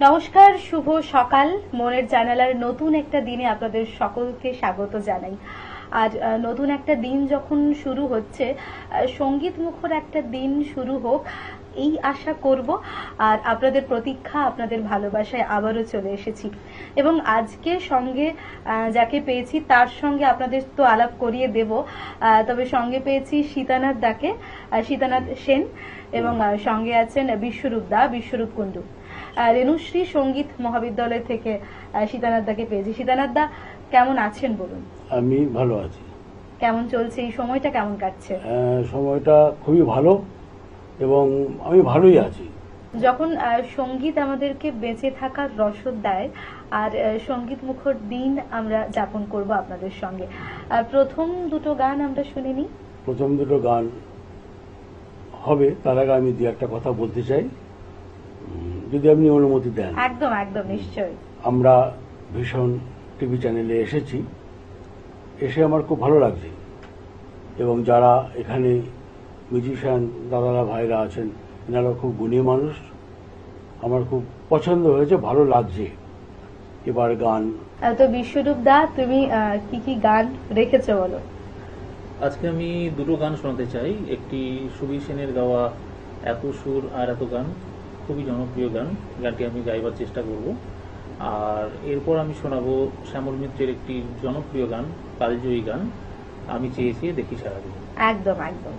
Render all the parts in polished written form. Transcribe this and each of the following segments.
নমস্কার, শুভ সকাল। মনের জানালার নতুন একটা দিনে আপনাদের সকলকে স্বাগত জানাই। আর নতুন একটা দিন যখন শুরু হচ্ছে, সঙ্গীত মুখর একটা দিন শুরু হোক এই আশা করব। আর আপনাদের প্রতীক্ষা, আপনাদের ভালোবাসায় আবারও চলে এসেছি এবং আজকে সঙ্গে যাকে পেয়েছি তার সঙ্গে আপনাদের তো আলাপ করিয়ে দেব। তবে সঙ্গে পেয়েছি সীতানাথ দাকে, সীতানাথ সেন, এবং সঙ্গে আছেন বিশ্বরূপ কুণ্ডু। রেণুশ্রী সঙ্গীত মহাবিদ্যালয় থেকে সীতানাথ দাকে পেয়েছি। সীতানাথ দা, কেমন আছেন বলুন? আমি ভালো আছি। কেমন চলছে এই সময়টা, কেমন কাটছে? সময়টা খুবই ভালো এবং আমি ভালোই আছি। যখন সঙ্গীত আমাদেরকে বেঁচে থাকার রসদ দেয় আর সঙ্গীত মুখর দিন আমরা যাপন করব আপনাদের সঙ্গে, প্রথম দুটো গান আমরা শুনে নিই। প্রথম দুটো গান হবে, তার আগে আমি দু একটা কথা বলতে চাই, যদি আপনি অনুমতি দেন। একদম একদম, নিশ্চয়ই। আমরা ভীষণ টিভি চ্যানেলে এসেছি, এসে আমার খুব ভালো লাগছে এবং যারা এখানে মিউজিশিয়ান দাদারা ভাইরা আছেন এনারা খুব গুণী মানুষ, আমার খুব পছন্দ হয়েছে, ভালো লাগছে। এবার গান তো বিশ্বরূপ দা, তুমি কি কি গান রেখেছো বলো? আজকে আমি দুটো গান শোনাতে চাই। একটি সুবীর সেনের গাওয়া এত সুর আর এত গান, খুবই জনপ্রিয় গান, গানটি আমি গাইবার চেষ্টা করব। আর এরপর আমি শোনাবো শ্যামল মিত্রের একটি জনপ্রিয় গান, কালজয়ী গান, আমি চেয়েছি দেখি সারাদিন। একদম একদম।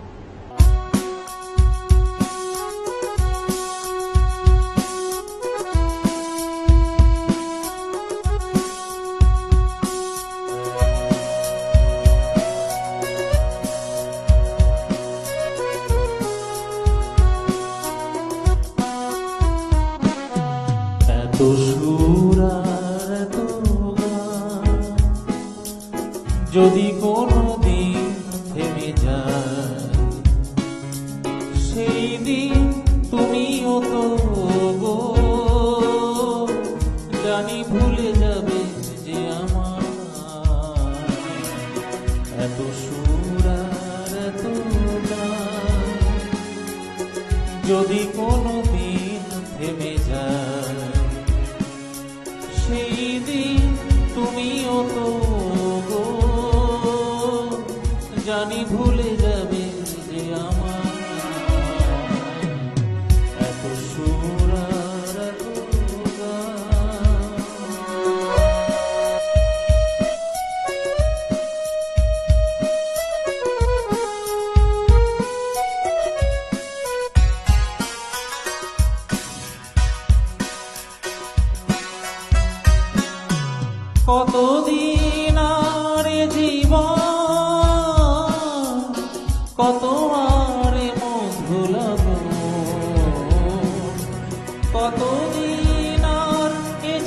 এত সুর আর এত গান যদি কোনদিন থেমে যায়, সেই দিন তুমিও তো গো জানি ভুলে যাবে যে আমার। এত সুর আর এত গান যদি কোনদিন থেমে যায়, সেই দিন তুমিও তো গো জানি ভুলে যাবে যে আমার। এত সুর আর এত গান। কতদিন আর জীবন, কত আর মধু লাগো, কতদিন আর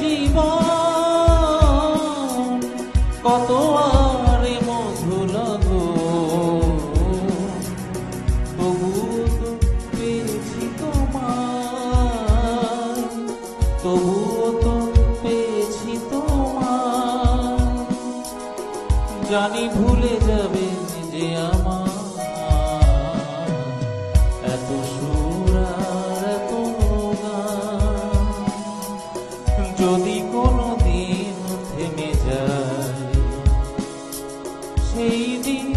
জীবন, কত আর মধু লাগো, তবুও তো পেয়েছি তোমায়, তবুও তো পেয়েছি তোমায়, জানি ভুলে যাবে যে আমার। এত সুর আর এত গান যদি কোনদিন থেমে যায়, সেই দিন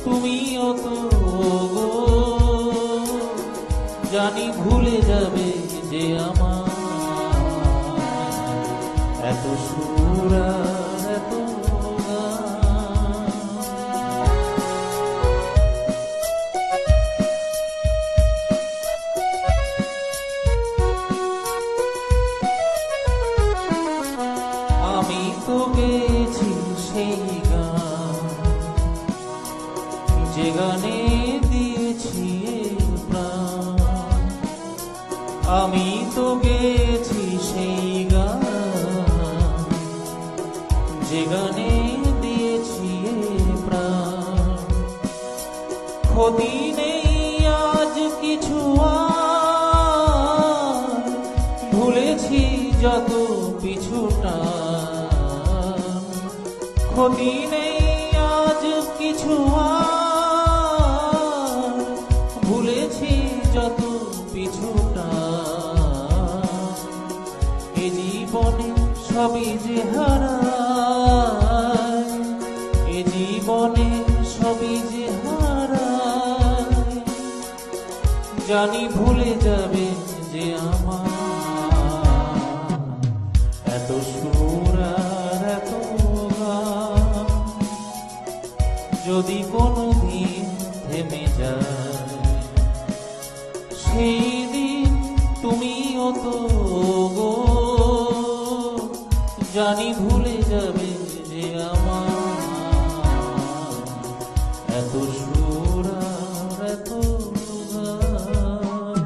তুমিও তো গো জানি ভুলে যাবে যে আমার। এত সুর আর এত আমি তো গেছি সেই গান, যে গানে দিয়েছি প্রাণ। আমি তো গেছি সেই গান, যে গানে দিয়েছি প্রাণ। ক্ষতি নেই আজ কিছু আর, ভুলেছি যত পিছুটা। ক্ষতি নেই আজ কিছু আর, ভুলেছি যত পিছুটা। সবই যে হারায়, এ জীবনে সবই যে হারায়, জানি ভুলে যাবে যে আমার এত সুর আর এত গান। যদি কোনোদিন থেমে যায় সেই দিন তুমিও তো গো, জানি ভুলে যাবে যে আমার এত সুর আর এত গান।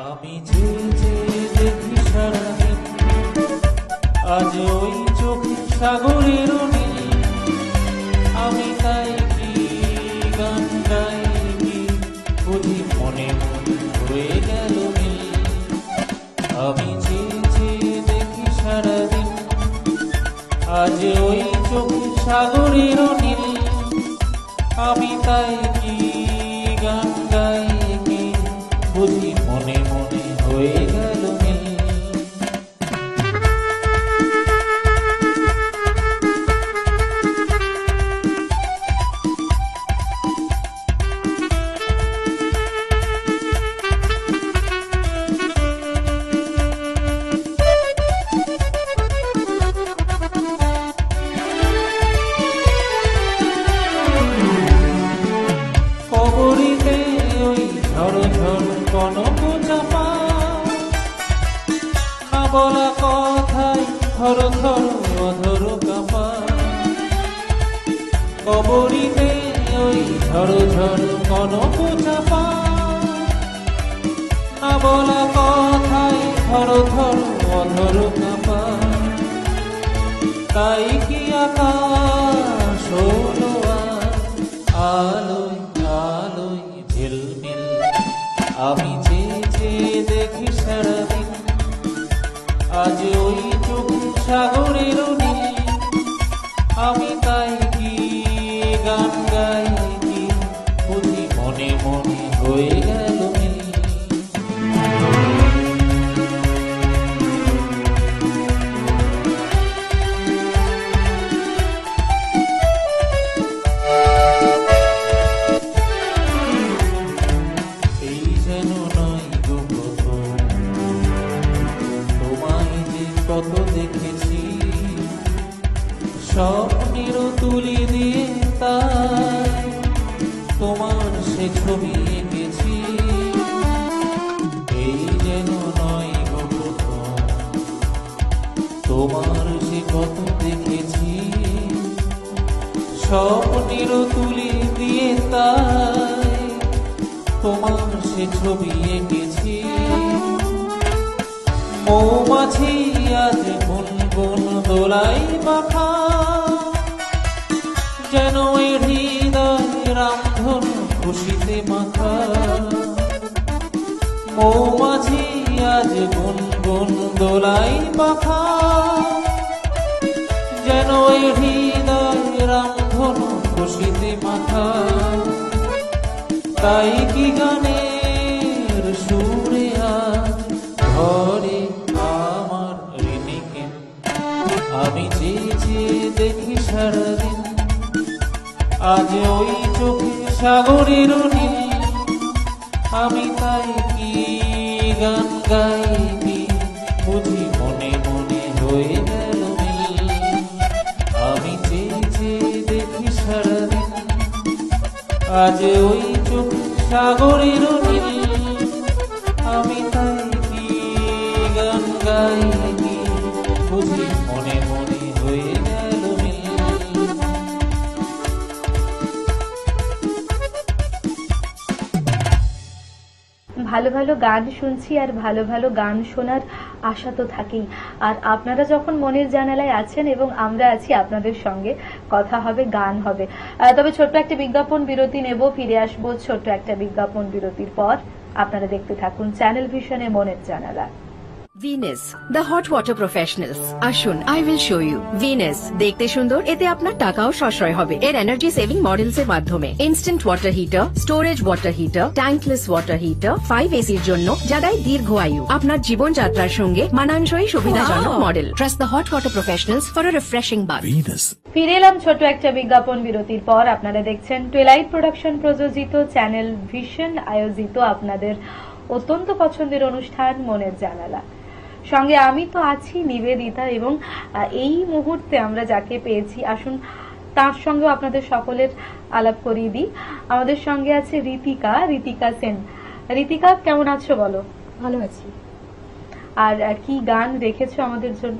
আমি যে যে দেখি সারাদিন, আজ ওই চোখে সাগরের নীল, আমি তাই কি গান গাই কি বুঝি মনে মনে হয়ে গেল মিল। আমি যে যে দেখি সারাদিন, আজ ওই চোখে সাগরের নীল, আমি তাই কি গান গাই কি বুঝি মনে মনে হয়ে গেল মিল। কবরিতে ওই ঝড় ঝড় কনক চাপা, না বলা কথায় থর থর অধর কাপা। কবরিতে ওই ঝড় ঝড় কনক চাপা, না বলা কথায় থর থর অধর কাপা। তাই কি আকাশ হলো আলোয় আলোয় ঝিলমিল। আমি যে যে দেখি সারাদিন, আজ ওই চোখ সাগরের নীল, আমি তাই কি গান গাই কি বুঝি মনে মনে হয়ে গেল মিল। এই যেন নয় গো প্রথম, তোমায় যে কত দেখেছি, স্বপ্নের তুলি দিয়ে তাই তোমার সে ছবি এঁকেছি। এই যেন নয় গো প্রথম, তোমার সে কত দেখেছি, স্বপ্নের তুলি দিয়ে তাই তোমার সে ছবি এঁকেছি। মৌমাছি আজ গুনগুন দোলাই পাখা, যেন এ হৃদয় রামধনু খুশিতে মাখা। মৌমাছি আজ গুনগুন দোলাই পাখা, যেন এ হৃদয় রামধনু খুশিতে মাখা। তাই কি গানের সুরে আজ ঘরে আমার ঋণীকে, আমি যে যে দেখি সারাদিন, আজ ওই চোখে সাগরের নীল, আমি তাই কি গান গাই কি বুঝি মনে মনে হয়ে গেল মিল। আমি যে যে দেখি সারাদিন, আজ ওই চোখ সাগরের নীল, আমি তাই কি গান গাই কি বুঝি মনে মনে হয়ে গেল। ভালো ভালো গান শুনছি আর ভালো ভালো গান শোনার আশা তো থাকেই। আর আপনারা যখন মনের জানালায় আছেন এবং আমরা আছি আপনাদের সঙ্গে, কথা হবে, গান হবে। তবে ছোট্ট একটা বিজ্ঞাপন বিরতি নেব, ফিরে আসবো ছোট্ট একটা বিজ্ঞাপন বিরতির পর। আপনারা দেখতে থাকুন চ্যানেল ভিশনে মনের জানালা। Venus the hot water professionals. আসুন, I will show you. Venus দেখতে সুন্দর, এতে আপনার টাকাও সাশ্রয় হবে। এর এনার্জি সেভিং মডেলস এর মাধ্যমে instant water heater, storage water heater, tankless water heater, 5 এসির জন্য, যা দেয় দীর্ঘ আয়ু। আপনার জীবনযাত্রার সঙ্গে মানানসই সুবিধাজনক model. Trust the hot water professionals for a refreshing bath. ফিরে এলাম ছোট একটা বিজ্ঞাপন বিরতির পর। আপনারা দেখছেন টুইলাইট প্রোডাকশন প্রযোজিত, চ্যানেল ভিশন আয়োজিত আপনাদের অত্যন্ত পছন্দের অনুষ্ঠান মনের জানালা। সঙ্গে আমি তো আছি নিবেদিতা, এবং এই মুহূর্তে আমরা যাকে পেয়েছি, আসুন তার সঙ্গে আপনাদের সকলের আলাপ করিয়ে দিই। আমাদের সঙ্গে আছে ঋতিকা সেন। ঋতিকা, কেমন আছো বলো? ভালো আছি। আর কি গান রেখেছো আমাদের জন্য?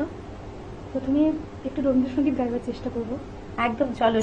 প্রথমে একটু রবীন্দ্রসঙ্গীত গাইবার চেষ্টা করব। একদম, চলো।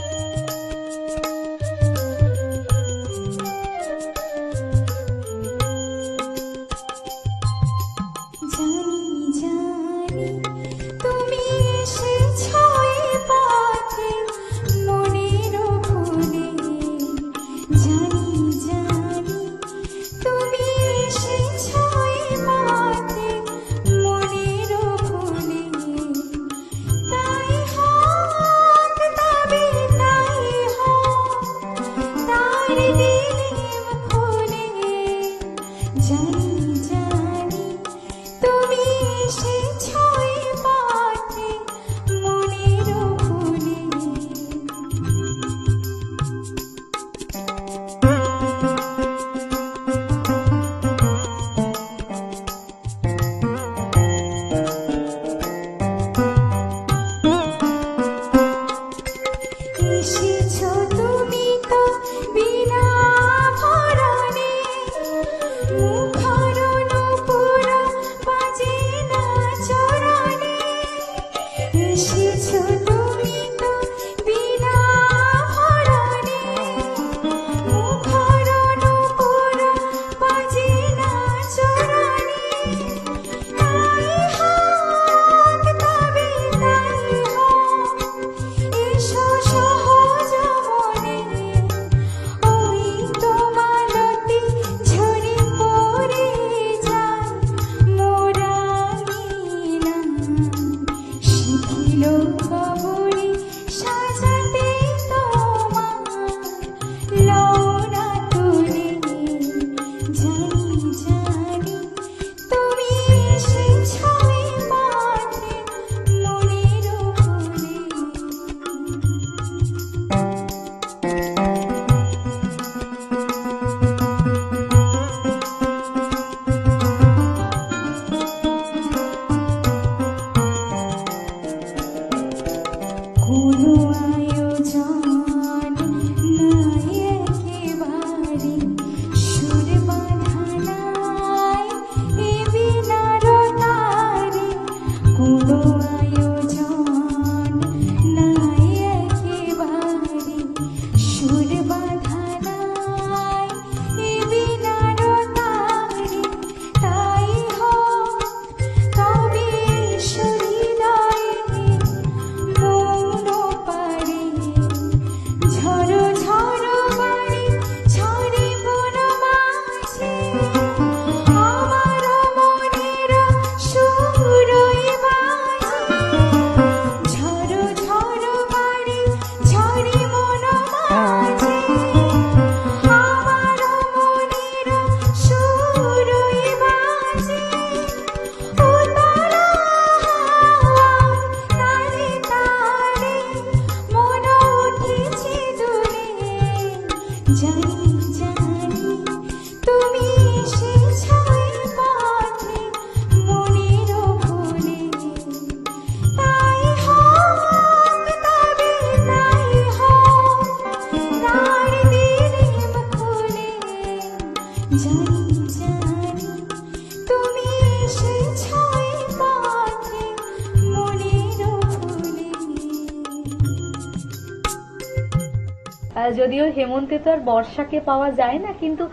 যদিও হেমন্তে তো আর বর্ষাকে পাওয়া যায় না, কিন্তু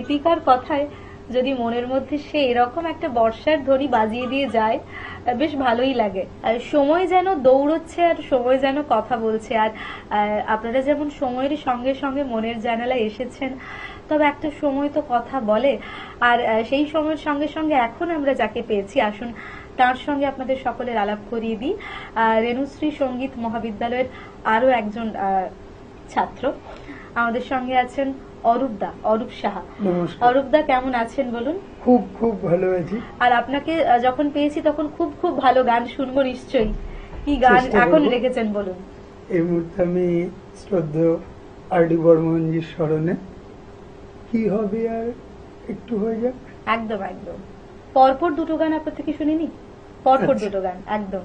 ঋতিকার কথায় যদি মনের মধ্যে সে এরকম একটা বর্ষার ধ্বনি বাজিয়ে দিয়ে যায়, বেশ ভালোই লাগে। সময় যেন দৌড়চ্ছে আর সময় যেন কথা বলছে। আর আপনারা যেমন সময়ের সঙ্গে সঙ্গে মনের জানালায় এসেছেন, তবে একটা সময় তো কথা বলে। আর সেই সময়ের সঙ্গে সঙ্গে এখন আমরা যাকে পেয়েছি, আসুন তার সঙ্গে আপনাদের সকলের আলাপ করিয়ে দিই। রেণুশ্রী সঙ্গীত মহাবিদ্যালয়ের আরো একজন ছাত্র আমাদের সঙ্গে আছেন, অরূপ সাহা। অরূপদা কেমন আছেন বলুন? খুব খুব ভালো আছি। আর আপনাকে যখন পেয়েছি তখন খুব খুব ভালো গান শুনবো নিশ্চয়ই। কি গান এখন রেখেছেন বলুন? এই মুহূর্তে আমি শ্রদ্ধেয় আর.ডি. বর্মনজির স্মরণে কি হবে আর একটু হয়ে যাক। একদম একদম। পরপর দুটো গান আপনার থেকে শুনিনি, পরপর আচ্ছা। দুটো গান একদম।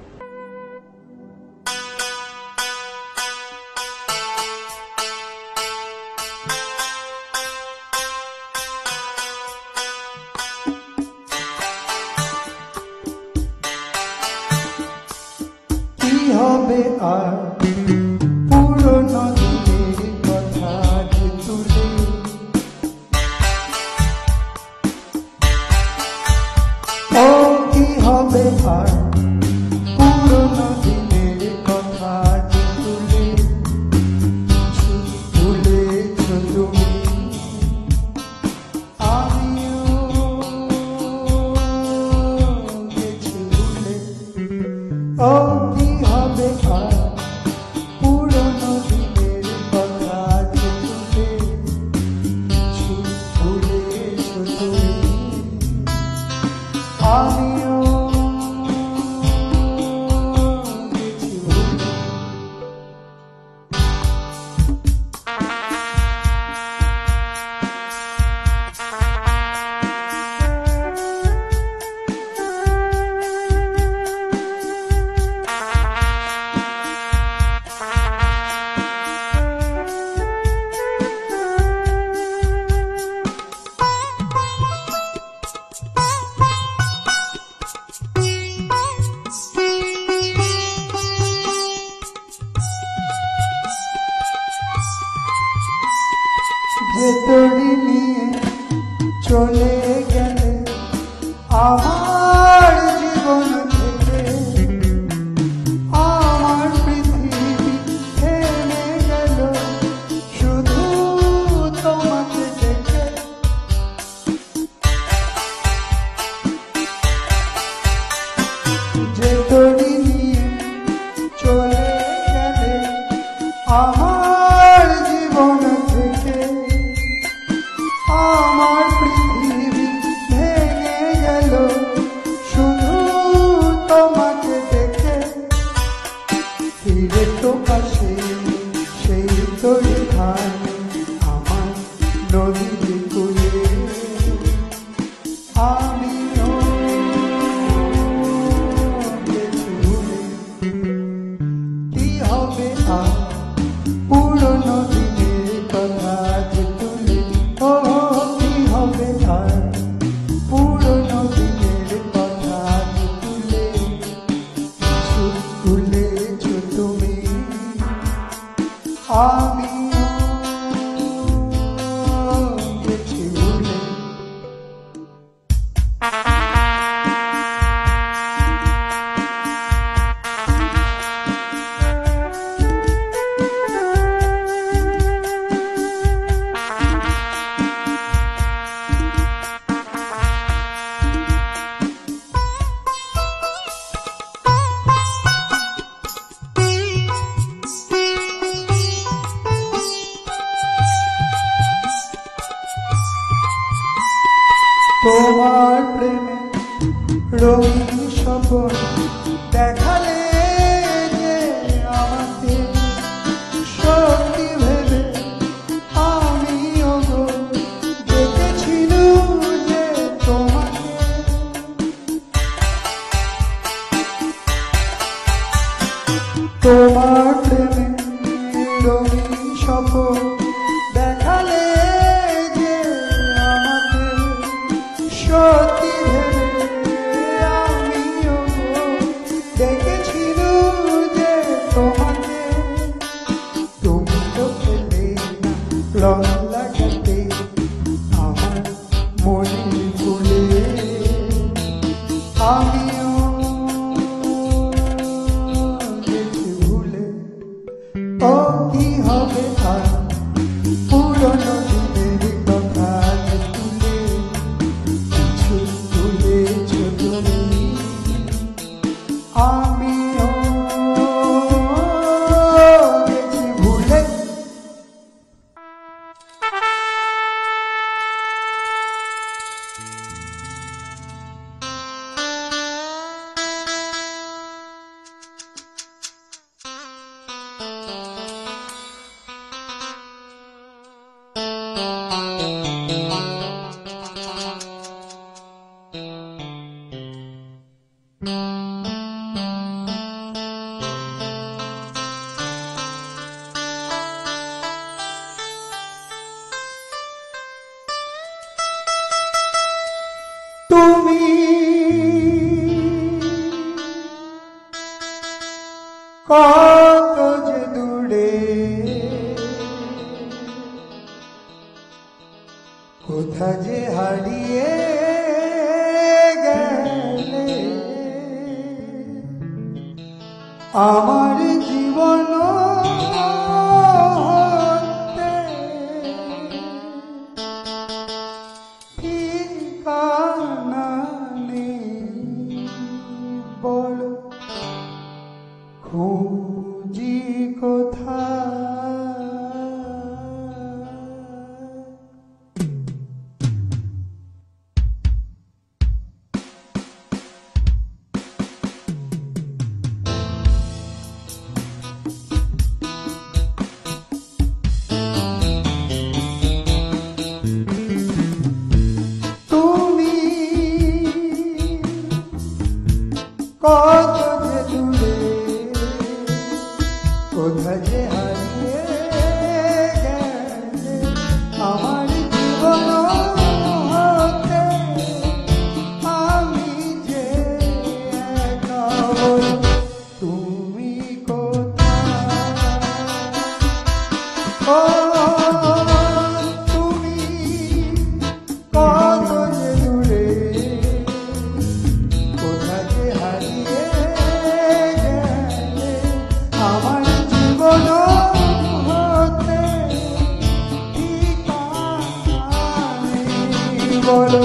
কি হবে আর পুরনো দিনের কথা যে তুলে, ও কি হবে আর পুরনো দিনের কথা যে তুলে, ভুলেছ তুমি আমিও গেছি ভুলে। ও কি হবে আর পুরনো দিনের কথা যে তুলে, ভুলেছ তুমি আমিও গেছি ভুলে। যে তরি নিয়ে চলে গেলে আমার জীবন থেকে, আমার পৃথিবী থেমে গেল শুধু তোমাকে দেখে। যে তরি নিয়ে চলে গেলে আমার জীবন থেকে, আমার পৃথিবী ভেঙে গেল শুধু তোমাকে দেখে। ফিরে তো আসে সেই তরি ধান আমার নদীর কূলে, আমিও গেছি ভুলে। কি হবে আর পুরনো দিনের কথা যে তুলে, ও কি হবে আর পুরনো দিনের কথা যে তুলে, তুলেছ তুমি আমিও গেছি ভুলে। তোমার প্রেমে রঙিন স্বপ্ন দেখালে যে আমাকে, সত্যি ভেবে আমিও গো দেখেছিলাম যে তোমাকে। তোমার প্রেমে রঙিন স্বপ্ন দেখালে যে আমাকে, সত্যি ভেবে আমিও দেখে তুমি কত যে দূরে, কোথা যে হারিয়ে গেলে, আমার জীবন হতে ঠিকানা নেই, বল খুঁজি কোথায়। তুমি কত যে দূরে, কোথা যে হারিয়ে গেলে, আমার জীবন হতে আমি যে একা, বল তুমি কোথায়। ও তুমি কত যে দূরে, কোথা যে হারিয়ে গেলে, আমার জীবন হতে ঠিকানা নেই, বলো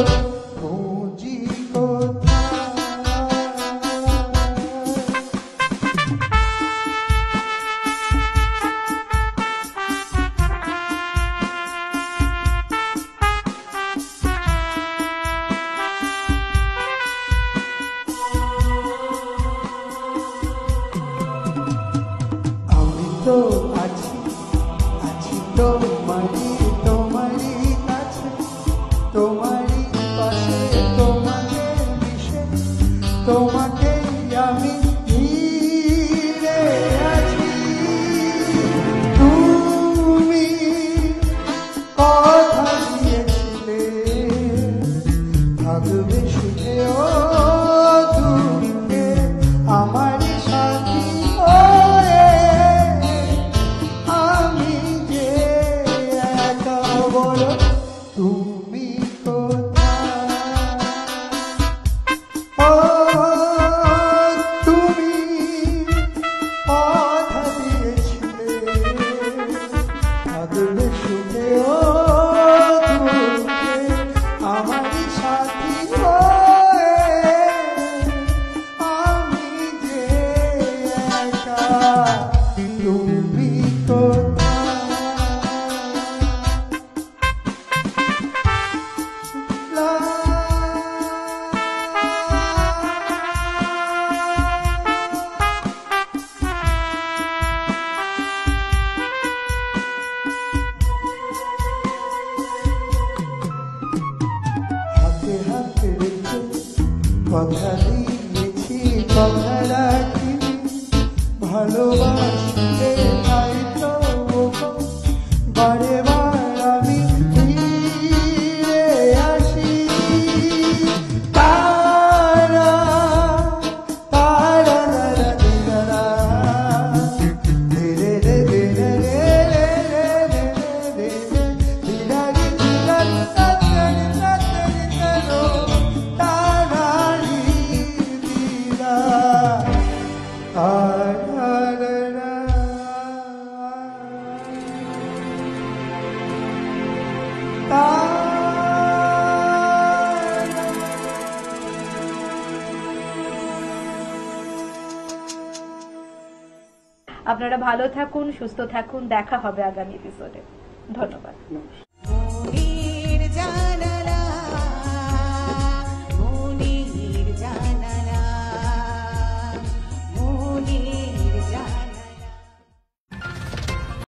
খুঁজি কোথায়। আমি তো আছি, আছি তোমারই তোমারই কাছে, তোমারই পাশে, তোমাকে মিশে, তোমাকে আমি ঘিরে আছি। তুমি কথা দিয়েছিলে, থাকবে সুখে ও দুঃখে, আমারই সাথী হয়ে আমি যে একা, বলো তুমি কোথায়। ও তুমি কথা দিয়েছিলে, থাকবে সুখে ও দুঃখে, আমারই সাথী হয়ে আমি যে একা, তুমি কোথায়। লা হাতে হাতে রেখে কথা দিয়েছি, কথা রাখিনি, ভালোবাসলে তাই তো বারে বার আমি ফিরে আসি। তারা তারা তারা ধীরে রে ধীরে রে রে রে রে ধীরে ধীরে আপনারা ভালো থাকুন, সুস্থ থাকুন, দেখা হবে আগামী এপিসোডে। ধন্যবাদ। মনের জানালা